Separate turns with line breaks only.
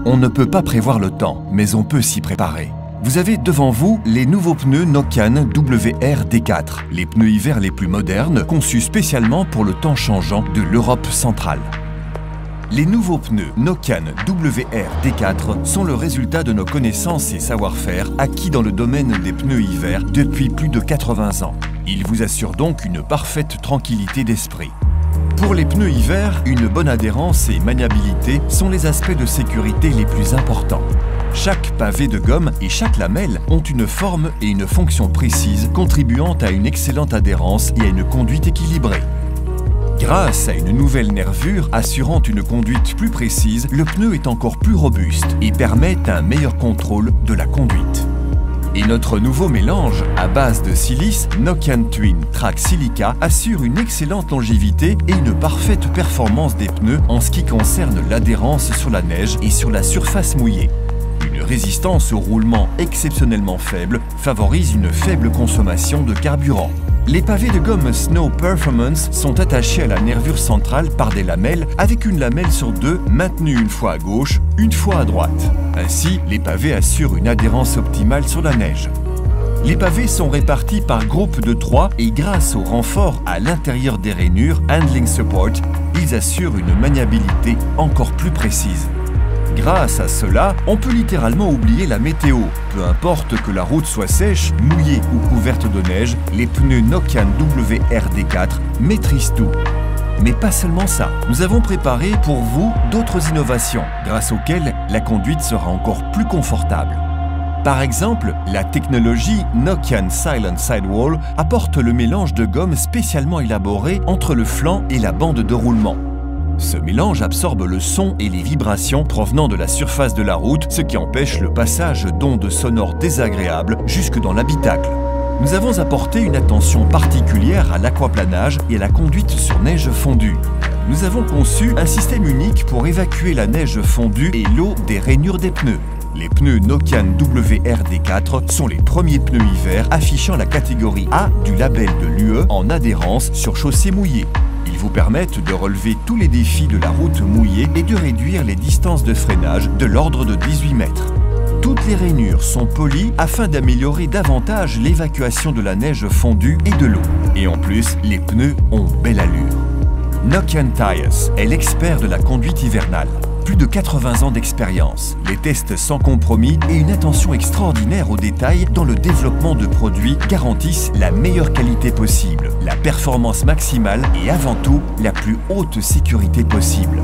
On ne peut pas prévoir le temps, mais on peut s'y préparer. Vous avez devant vous les nouveaux pneus Nokian WR-D4, les pneus hiver les plus modernes, conçus spécialement pour le temps changeant de l'Europe centrale. Les nouveaux pneus Nokian WR-D4 sont le résultat de nos connaissances et savoir-faire acquis dans le domaine des pneus hiver depuis plus de 80 ans. Ils vous assurent donc une parfaite tranquillité d'esprit. Pour les pneus hiver, une bonne adhérence et maniabilité sont les aspects de sécurité les plus importants. Chaque pavé de gomme et chaque lamelle ont une forme et une fonction précises contribuant à une excellente adhérence et à une conduite équilibrée. Grâce à une nouvelle nervure assurant une conduite plus précise, le pneu est encore plus robuste et permet un meilleur contrôle de la conduite. Et notre nouveau mélange à base de silice, Nokian Twin Track Silica, assure une excellente longévité et une parfaite performance des pneus en ce qui concerne l'adhérence sur la neige et sur la surface mouillée. Une résistance au roulement exceptionnellement faible favorise une faible consommation de carburant. Les pavés de gomme Snow Performance sont attachés à la nervure centrale par des lamelles avec une lamelle sur deux maintenue une fois à gauche, une fois à droite. Ainsi, les pavés assurent une adhérence optimale sur la neige. Les pavés sont répartis par groupe de 3 et grâce au renfort à l'intérieur des rainures Handling Support, ils assurent une maniabilité encore plus précise. Grâce à cela, on peut littéralement oublier la météo. Peu importe que la route soit sèche, mouillée ou couverte de neige, les pneus Nokian WR-D4 maîtrisent tout. Mais pas seulement ça, nous avons préparé pour vous d'autres innovations, grâce auxquelles la conduite sera encore plus confortable. Par exemple, la technologie Nokian Silent Sidewall apporte le mélange de gomme spécialement élaboré entre le flanc et la bande de roulement. Ce mélange absorbe le son et les vibrations provenant de la surface de la route, ce qui empêche le passage d'ondes sonores désagréables jusque dans l'habitacle. Nous avons apporté une attention particulière à l'aquaplanage et à la conduite sur neige fondue. Nous avons conçu un système unique pour évacuer la neige fondue et l'eau des rainures des pneus. Les pneus Nokian WR-D4 sont les premiers pneus hiver affichant la catégorie A du label de l'UE en adhérence sur chaussée mouillée. Ils vous permettent de relever tous les défis de la route mouillée et de réduire les distances de freinage de l'ordre de 18 mètres. Toutes les rainures sont polies afin d'améliorer davantage l'évacuation de la neige fondue et de l'eau. Et en plus, les pneus ont belle allure. Nokian Tires est l'expert de la conduite hivernale. Plus de 80 ans d'expérience, les tests sans compromis et une attention extraordinaire aux détails dans le développement de produits garantissent la meilleure qualité possible, la performance maximale et avant tout, la plus haute sécurité possible.